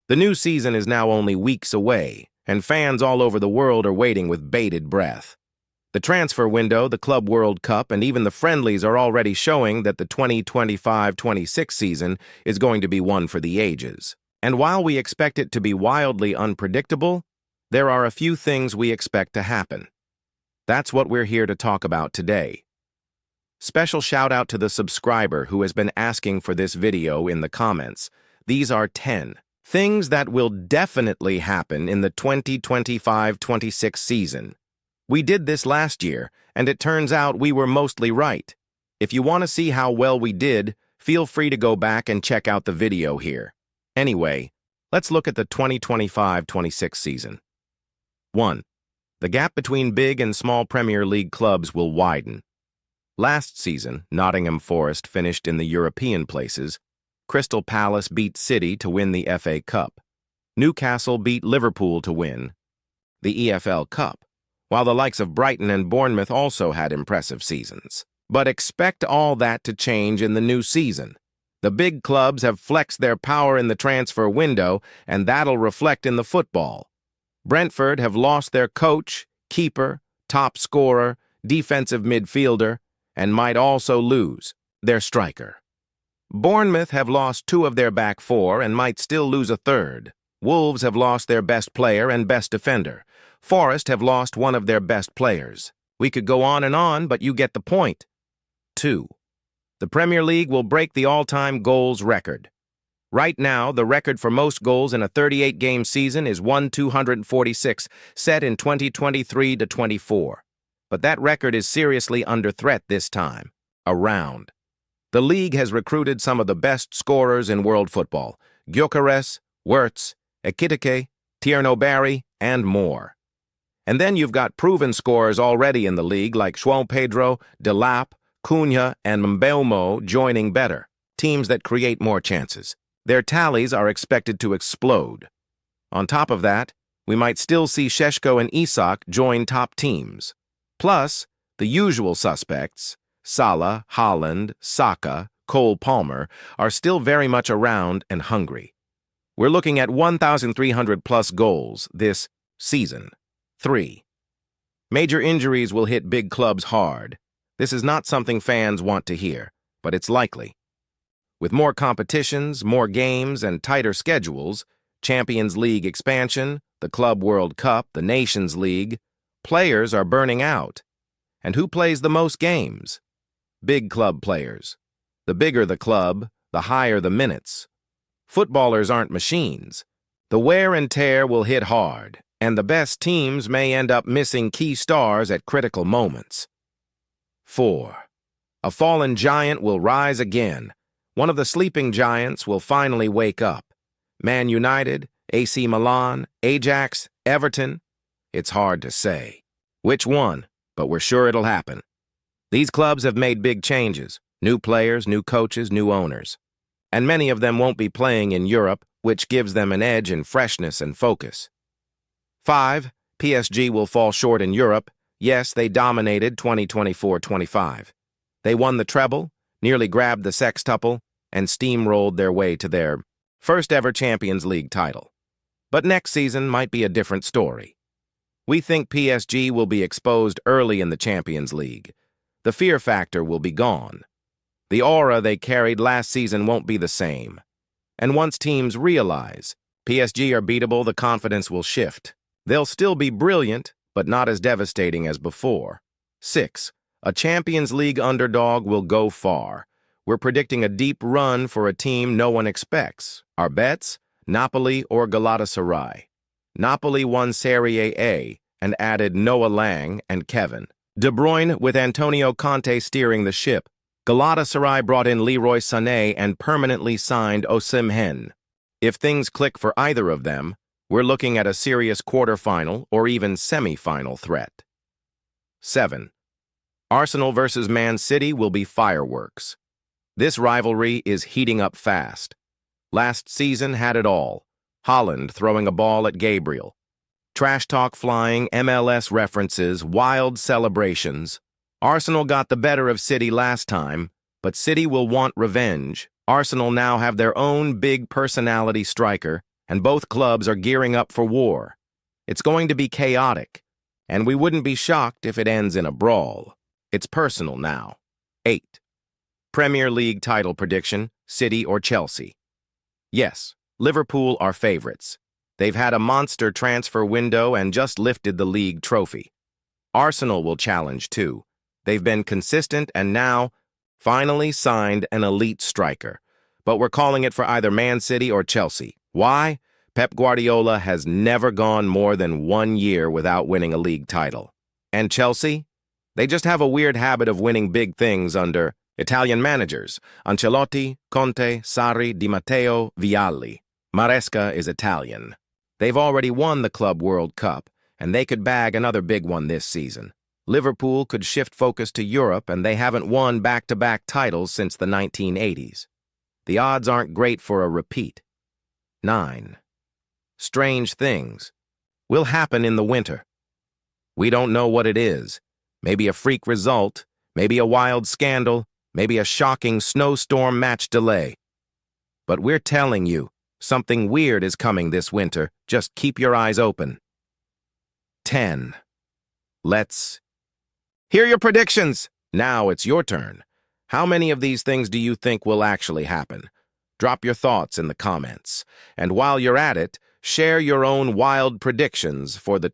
The new season is now only weeks away, and fans all over the world are waiting with bated breath. The transfer window, the Club World Cup, and even the friendlies are already showing that the 2025-26 season is going to be one for the ages. And while we expect it to be wildly unpredictable, there are a few things we expect to happen. That's what we're here to talk about today. Special shout out to the subscriber who has been asking for this video in the comments. These are 10 things that will definitely happen in the 2025-26 season. We did this last year, and it turns out we were mostly right. If you want to see how well we did, feel free to go back and check out the video here. Anyway, let's look at the 2025-26 season. 1. The gap between big and small Premier League clubs will widen. Last season, Nottingham Forest finished in the European places. Crystal Palace beat City to win the FA Cup. Newcastle beat Liverpool to win the EFL Cup, while the likes of Brighton and Bournemouth also had impressive seasons. But expect all that to change in the new season. The big clubs have flexed their power in the transfer window, and that'll reflect in the football. Brentford have lost their coach, keeper, top scorer, defensive midfielder, and might also lose their striker. Bournemouth have lost 2 of their back 4 and might still lose a third. Wolves have lost their best player and best defender. Forest have lost one of their best players. We could go on, but you get the point. 2. The Premier League will break the all-time goals record. Right now, the record for most goals in a 38-game season is 1,246, set in 2023-24. But that record is seriously under threat this time around. The league has recruited some of the best scorers in world football: Gyökeres, Wirtz, Ekitike, Tierno Barry, and more. And then you've got proven scorers already in the league like João Pedro, Delap, Cunha, and Mbeumo joining better, teams that create more chances. Their tallies are expected to explode. On top of that, we might still see Šeško and Isak join top teams. Plus, the usual suspects, Salah, Haaland, Saka, Cole Palmer, are still very much around and hungry. We're looking at 1,300-plus goals this season. 3. Major injuries will hit big clubs hard. This is not something fans want to hear, but it's likely. With more competitions, more games, and tighter schedules, Champions League expansion, the Club World Cup, the Nations League, players are burning out. And who plays the most games? Big club players. The bigger the club, the higher the minutes. Footballers aren't machines. The wear and tear will hit hard, and the best teams may end up missing key stars at critical moments. 4. A fallen giant will rise again. One of the sleeping giants will finally wake up. Man United, AC Milan, Ajax, Everton. It's hard to say which one, but we're sure it'll happen. These clubs have made big changes: new players, new coaches, new owners. And many of them won't be playing in Europe, which gives them an edge in freshness and focus. 5. PSG will fall short in Europe. Yes, they dominated 2024-25. They won the treble, nearly grabbed the sextuple, and steamrolled their way to their first-ever Champions League title. But next season might be a different story. We think PSG will be exposed early in the Champions League. The fear factor will be gone. The aura they carried last season won't be the same. And once teams realize PSG are beatable, the confidence will shift. They'll still be brilliant, but not as devastating as before. 6. A Champions League underdog will go far. We're predicting a deep run for a team no one expects. Our bets? Napoli or Galatasaray. Napoli won Serie A and added Noah Lang and Kevin De Bruyne with Antonio Conte steering the ship. Galatasaray brought in Leroy Sané and permanently signed Osimhen. If things click for either of them, we're looking at a serious quarterfinal or even semi-final threat. 7. Arsenal versus Man City will be fireworks. This rivalry is heating up fast. Last season had it all. Haaland throwing a ball at Gabriel. Trash talk flying, MLS references, wild celebrations. Arsenal got the better of City last time, but City will want revenge. Arsenal now have their own big personality striker, and both clubs are gearing up for war. It's going to be chaotic, and we wouldn't be shocked if it ends in a brawl. It's personal now. 8. Premier League title prediction, City or Chelsea? Yes, Liverpool are favorites. They've had a monster transfer window and just lifted the league trophy. Arsenal will challenge too. They've been consistent and now finally signed an elite striker. But we're calling it for either Man City or Chelsea. Why? Pep Guardiola has never gone more than 1 year without winning a league title. And Chelsea? They just have a weird habit of winning big things under Italian managers: Ancelotti, Conte, Sarri, Di Matteo, Vialli. Maresca is Italian. They've already won the Club World Cup, and they could bag another big one this season. Liverpool could shift focus to Europe, and they haven't won back-to-back titles since the 1980s. The odds aren't great for a repeat. 9. Strange things will happen in the winter. We don't know what it is. Maybe a freak result, maybe a wild scandal, maybe a shocking snowstorm match delay. But we're telling you, something weird is coming this winter. Just keep your eyes open. 10. Let's hear your predictions. Now it's your turn. How many of these things do you think will actually happen? Drop your thoughts in the comments. And while you're at it, share your own wild predictions for the